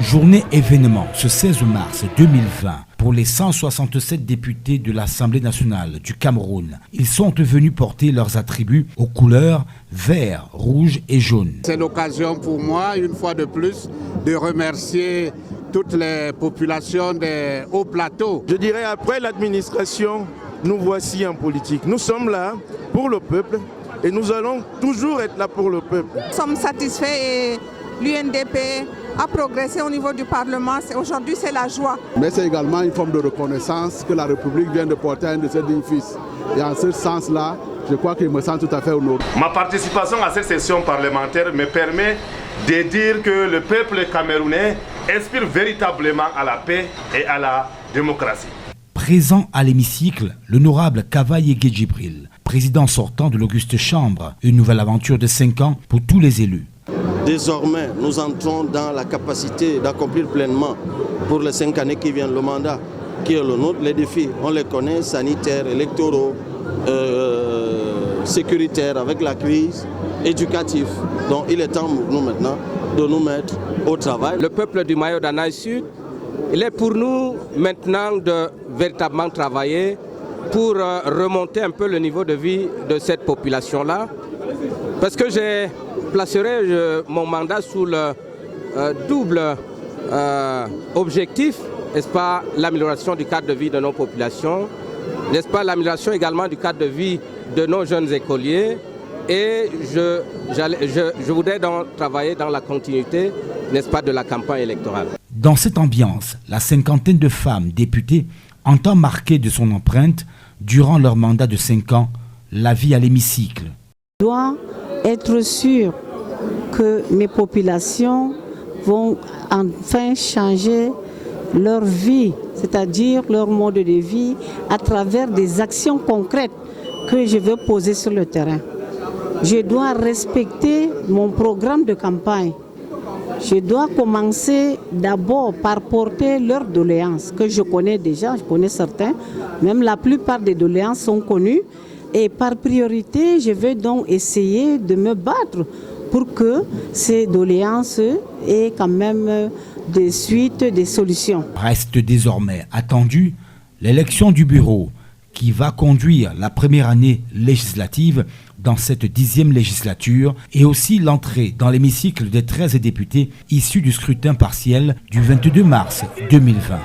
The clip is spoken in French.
Journée événement ce 16 mars 2020 pour les 167 députés de l'Assemblée nationale du Cameroun. Ils sont venus porter leurs attributs aux couleurs vert, rouge et jaune. C'est l'occasion pour moi, une fois de plus, de remercier toutes les populations des hauts plateaux. Je dirais après l'administration, nous voici en politique. Nous sommes là pour le peuple et nous allons toujours être là pour le peuple. Nous sommes satisfaits et l'UNDP a progressé au niveau du Parlement. Aujourd'hui, c'est la joie. Mais c'est également une forme de reconnaissance que la République vient de porter à un de ses dignes fils. Et en ce sens-là, je crois qu'il me sent tout à fait honoré. Ma participation à cette session parlementaire me permet de dire que le peuple camerounais aspire véritablement à la paix et à la démocratie. Présent à l'hémicycle, l'honorable Kavaye Djibril, président sortant de l'Auguste Chambre, une nouvelle aventure de 5 ans pour tous les élus. Désormais, nous entrons dans la capacité d'accomplir pleinement pour les 5 années qui viennent le mandat, qui est le nôtre. Les défis, on les connaît, sanitaires, électoraux, sécuritaires avec la crise, éducatifs. Donc il est temps pour nous maintenant de nous mettre au travail. Le peuple du Mayo d'Anaï Sud, il est pour nous maintenant de véritablement travailler pour remonter un peu le niveau de vie de cette population-là. Parce que je placerai mon mandat sous le double objectif, n'est-ce pas, l'amélioration du cadre de vie de nos populations, n'est-ce pas, l'amélioration également du cadre de vie de nos jeunes écoliers. Et je voudrais donc travailler dans la continuité, n'est-ce pas, de la campagne électorale. Dans cette ambiance, la cinquantaine de femmes députées entend marquer de son empreinte, durant leur mandat de 5 ans, la vie à l'hémicycle. Je dois être sûr que mes populations vont enfin changer leur vie, c'est-à-dire leur mode de vie, à travers des actions concrètes que je veux poser sur le terrain. Je dois respecter mon programme de campagne. Je dois commencer d'abord par porter leurs doléances, que je connais déjà, je connais certains, même la plupart des doléances sont connues. Et par priorité, je vais donc essayer de me battre pour que ces doléances aient quand même des suites, des solutions. Reste désormais attendue l'élection du bureau qui va conduire la première année législative dans cette 10e législature et aussi l'entrée dans l'hémicycle des 13 députés issus du scrutin partiel du 22 mars 2020.